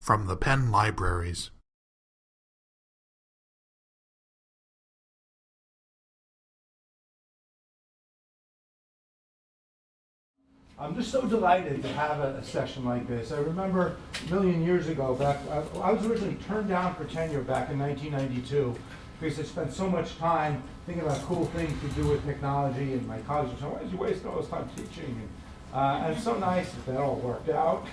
from the Penn Libraries. I'm just so delighted to have a session like this. I remember a million years ago, I was originally turned down for tenure back in 1992 because I spent so much time thinking about cool things to do with technology, and my colleagues were saying, why did you waste all this time teaching? And it's so nice that all worked out.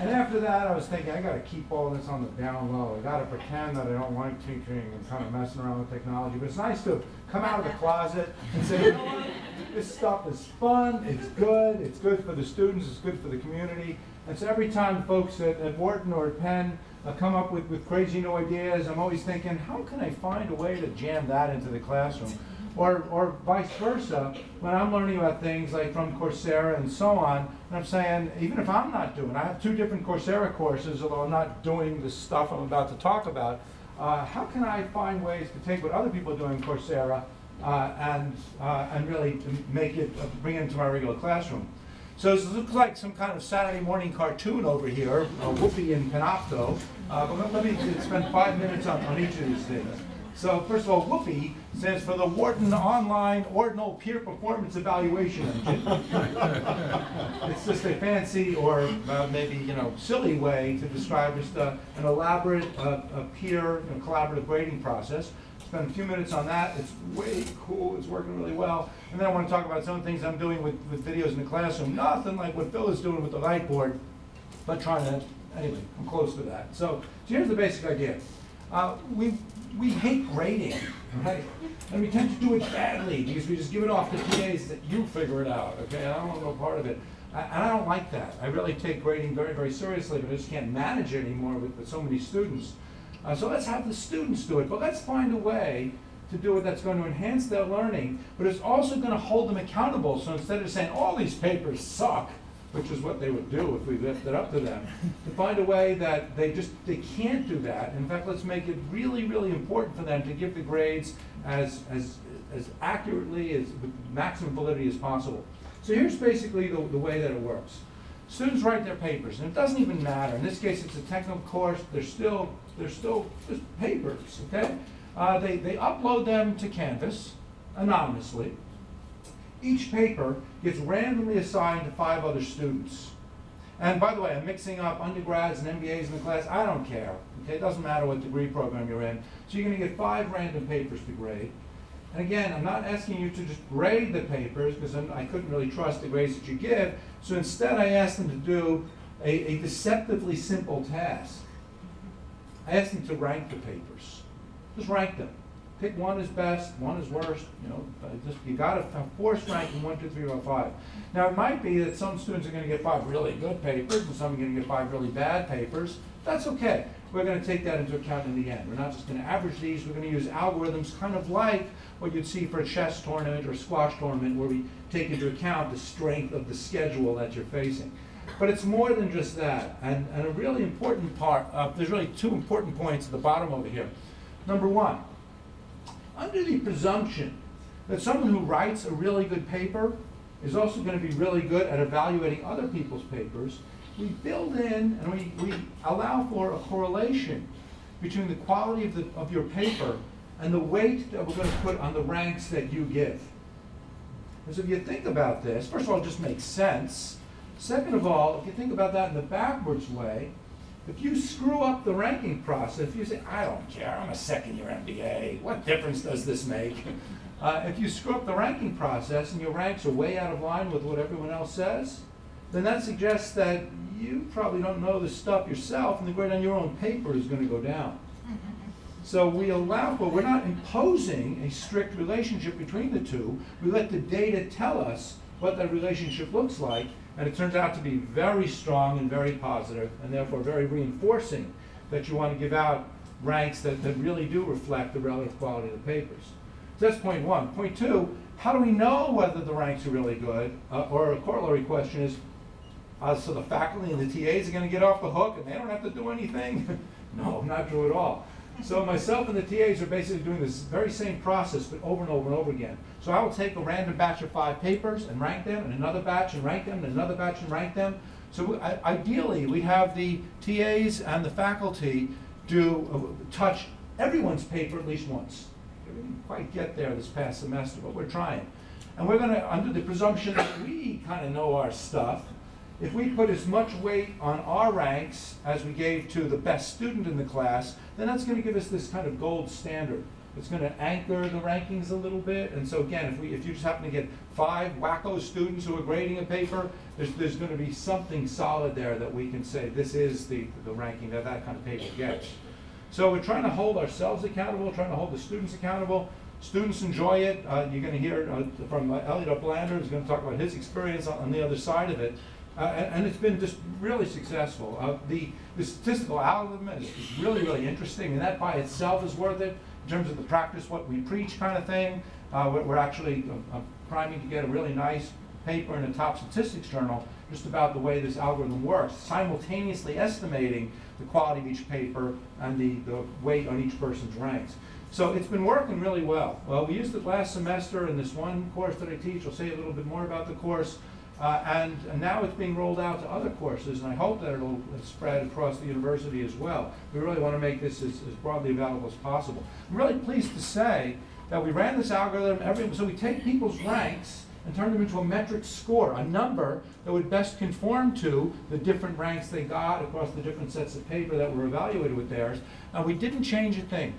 And after that, I was thinking, I got to keep all this on the down low. I got to pretend that I don't like teaching and kind of messing around with technology. But it's nice to come out of the closet and say, you know what? This stuff is fun, it's good for the students, it's good for the community. And so every time folks at Wharton or at Penn come up with crazy new ideas, I'm always thinking, how can I find a way to jam that into the classroom? Or vice versa, when I'm learning about things like from Coursera and so on, and I'm saying, even if I'm not doing, I have 2 different Coursera courses, although I'm not doing the stuff I'm about to talk about, how can I find ways to take what other people are doing in Coursera and really make it, bring it into my regular classroom? So this looks like some kind of Saturday morning cartoon over here, Whoopi and Panopto, but let me spend 5 minutes on each of these things. So first of all, Whoopi stands for the Wharton Online Ordinal Peer Performance Evaluation Engine. It's just a fancy or maybe silly way to describe just an elaborate peer collaborative grading process. Spend a few minutes on that. It's way cool. It's working really well. And then I want to talk about some things I'm doing with videos in the classroom. Nothing like what Phil is doing with the whiteboard, but trying to, anyway, I'm close to that. So here's the basic idea. We hate grading, right? And we tend to do it badly because we just give it off to TAs that you figure it out, okay? I don't want no part of it. And I don't like that. I really take grading very, very seriously, but I just can't manage it anymore with so many students. So let's have the students do it, but let's find a way to do it that's going to enhance their learning, but it's also going to hold them accountable. So instead of saying, all these papers suck, which is what they would do if we left it up to them, to find a way that they can't do that. In fact, let's make it really, really important for them to give the grades as accurately, with maximum validity as possible. So here's basically the way that it works. Students write their papers, and it doesn't even matter. In this case, it's a technical course. They're still just papers, okay? They upload them to Canvas anonymously. Each paper gets randomly assigned to 5 other students. And by the way, I'm mixing up undergrads and MBAs in the class. I don't care, okay? It doesn't matter what degree program you're in. So you're going to get 5 random papers to grade. And again, I'm not asking you to just grade the papers because I couldn't really trust the grades that you give. So instead, I asked them to do a deceptively simple task. I asked them to rank the papers. Just rank them. Pick one is best, one is worst. You got to force ranking 1, 2, 3, or 5. Now it might be that some students are going to get 5 really good papers, and some are going to get 5 really bad papers. That's okay. We're going to take that into account in the end. We're not just going to average these. We're going to use algorithms, kind of like what you'd see for a chess tournament or squash tournament, where we take into account the strength of the schedule that you're facing. But it's more than just that. And a really important part. There's really 2 important points at the bottom over here. Number 1. Under the presumption that someone who writes a really good paper is also going to be really good at evaluating other people's papers, we build in and we allow for a correlation between the quality of your paper and the weight that we're going to put on the ranks that you give. And so if you think about this, first of all, it just makes sense. Second of all, if you think about that in the backwards way, if you screw up the ranking process, if you say, I don't care, I'm a second-year MBA, what difference does this make? If you screw up the ranking process and your ranks are way out of line with what everyone else says, then that suggests that you probably don't know the stuff yourself, and the grade on your own paper is going to go down. So we allow for, we're not imposing a strict relationship between the two. We let the data tell us what that relationship looks like, and it turns out to be very strong and very positive, and therefore very reinforcing that you want to give out ranks that really do reflect the relative quality of the papers. So that's point 1. Point 2, how do we know whether the ranks are really good? Or a corollary question is, so the faculty and the TAs are going to get off the hook and they don't have to do anything? No, not true at all. So myself and the TAs are basically doing this very same process, but over and over and over again. So I will take a random batch of 5 papers and rank them, and another batch and rank them, and another batch and rank them. So ideally, we have the TAs and the faculty touch everyone's paper at least once. We didn't quite get there this past semester, but we're trying. And we're gonna, under the presumption that we kind of know our stuff, if we put as much weight on our ranks as we gave to the best student in the class, then that's gonna give us this kind of gold standard. It's gonna anchor the rankings a little bit, and so again, if you just happen to get 5 wacko students who are grading a paper, there's gonna be something solid there that we can say this is the ranking that kind of paper gets. So we're trying to hold ourselves accountable, trying to hold the students accountable. Students enjoy it. You're gonna hear from Elliot Blander, who's gonna talk about his experience on the other side of it. And it's been just really successful. The statistical algorithm is really, really interesting, and that by itself is worth it in terms of the practice what we preach kind of thing. We're actually priming to get a really nice paper in a top statistics journal just about the way this algorithm works, simultaneously estimating the quality of each paper and the weight on each person's ranks. So it's been working really well. Well, we used it last semester in this one course that I teach. I'll say a little bit more about the course. And now it's being rolled out to other courses, and I hope that it'll spread across the university as well. We really want to make this as broadly available as possible. I'm really pleased to say that we ran this algorithm so we take people's ranks and turn them into a metric score, a number that would best conform to the different ranks they got across the different sets of paper that were evaluated with theirs, and we didn't change a thing.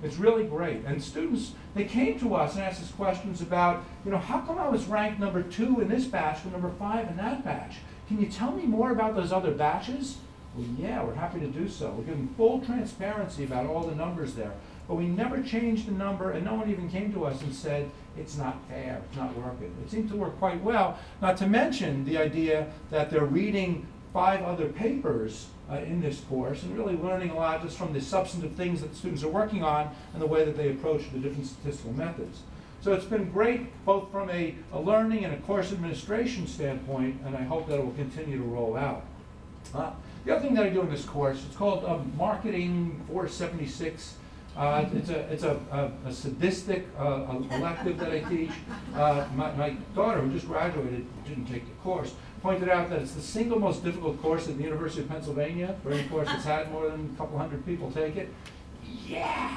It's really great. And students, they came to us and asked us questions about, how come I was ranked number 2 in this batch but number 5 in that batch? Can you tell me more about those other batches? Well, yeah, we're happy to do so. We're giving full transparency about all the numbers there. But we never changed the number, and no one even came to us and said, it's not fair, it's not working. It seemed to work quite well, not to mention the idea that they're reading 5 other papers in this course and really learning a lot just from the substantive things that the students are working on and the way that they approach the different statistical methods. So it's been great both from a learning and a course administration standpoint, and I hope that it will continue to roll out. The other thing that I do in this course, it's called Marketing 476. It's a sadistic elective that I teach. My daughter, who just graduated, didn't take the course, pointed out that it's the single most difficult course at the University of Pennsylvania, for any course that's had more than a couple hundred people take it. Yeah!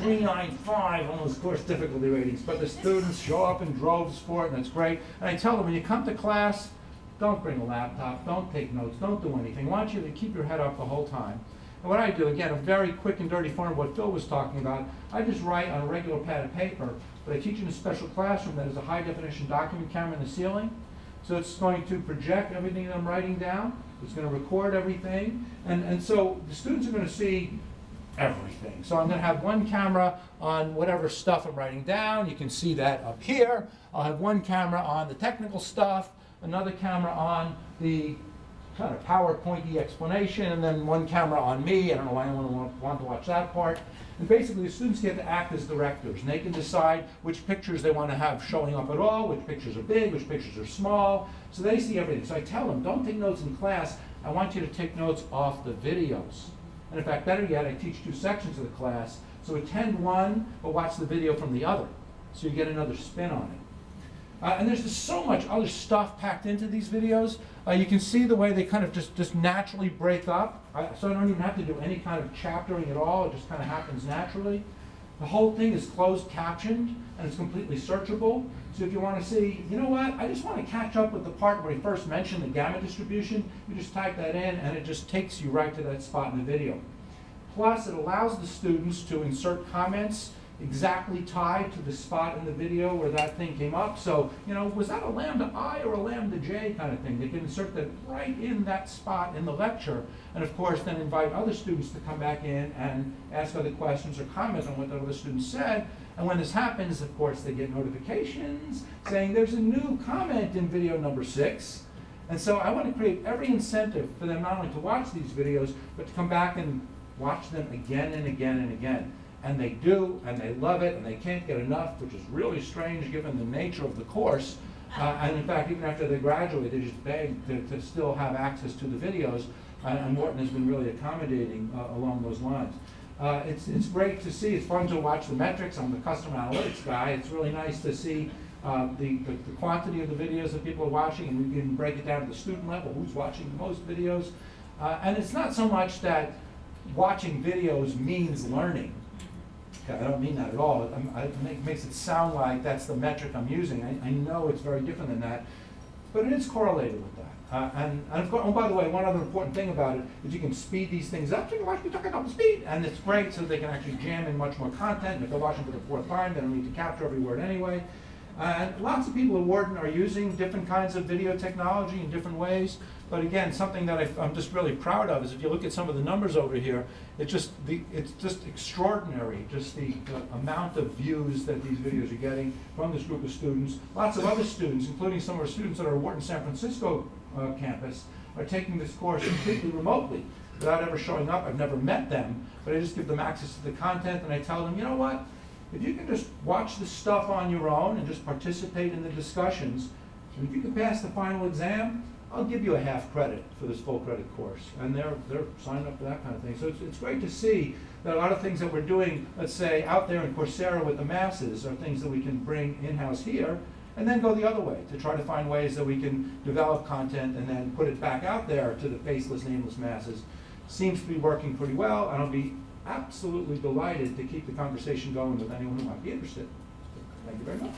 395 on those course difficulty ratings, but the students show up in droves for it, and it's great. And I tell them, when you come to class, don't bring a laptop, don't take notes, don't do anything. I want you to keep your head up the whole time. And what I do, again, a very quick and dirty form of what Phil was talking about, I just write on a regular pad of paper, but I teach in a special classroom that has a high definition document camera in the ceiling. So it's going to project everything that I'm writing down. It's going to record everything. And so the students are going to see everything. So I'm going to have one camera on whatever stuff I'm writing down. You can see that up here. I'll have one camera on the technical stuff, another camera on the kind of PowerPointy explanation, and then one camera on me. I don't know why anyone want to watch that part. And basically, the students get to act as directors, and they can decide which pictures they want to have showing up at all, which pictures are big, which pictures are small. So they see everything. So I tell them, don't take notes in class. I want you to take notes off the videos. And in fact, better yet, I teach 2 sections of the class. So attend one, but watch the video from the other. So you get another spin on it. And there's just so much other stuff packed into these videos. You can see the way they kind of just naturally break up. So I don't even have to do any kind of chaptering at all. It just kind of happens naturally. The whole thing is closed captioned, and it's completely searchable. So if you want to see, you know what, I just want to catch up with the part where he first mentioned the gamma distribution, you just type that in, and it just takes you right to that spot in the video. Plus, it allows the students to insert comments exactly tied to the spot in the video where that thing came up. So, was that a lambda I or a lambda J kind of thing? They can insert that right in that spot in the lecture, and of course then invite other students to come back in and ask other questions or comment on what the other students said. And when this happens, of course, they get notifications saying there's a new comment in video number 6. And so I want to create every incentive for them not only to watch these videos, but to come back and watch them again and again and again. And they do, and they love it, and they can't get enough, which is really strange given the nature of the course. And in fact, even after they graduate, they just beg to still have access to the videos, and Morton has been really accommodating along those lines. It's great to see. It's fun to watch the metrics. I'm the customer analytics guy. It's really nice to see the quantity of the videos that people are watching, and we can break it down to the student level, who's watching the most videos. And it's not so much that watching videos means learning. Okay, I don't mean that at all. It makes it sound like that's the metric I'm using. I know it's very different than that, but it is correlated with that. And of course, oh, by the way, one other important thing about it is you can speed these things up. So you can watch me talking about the speed, and it's great so they can actually jam in much more content. And if they're watching for the fourth time, they don't need to capture every word anyway. And lots of people at Wharton are using different kinds of video technology in different ways. But again, something that I'm just really proud of is if you look at some of the numbers over here, it's just extraordinary, just the amount of views that these videos are getting from this group of students. Lots of other students, including some of our students that are at Wharton San Francisco campus, are taking this course completely remotely without ever showing up. I've never met them, but I just give them access to the content, and I tell them, you know what? If you can just watch this stuff on your own and just participate in the discussions, and if you can pass the final exam, I'll give you a half credit for this full credit course. And they're signing up for that kind of thing. So it's great to see that a lot of things that we're doing, let's say, out there in Coursera with the masses are things that we can bring in-house here, and then go the other way to try to find ways that we can develop content and then put it back out there to the faceless, nameless masses. Seems to be working pretty well, and I'll be absolutely delighted to keep the conversation going with anyone who might be interested. Thank you very much.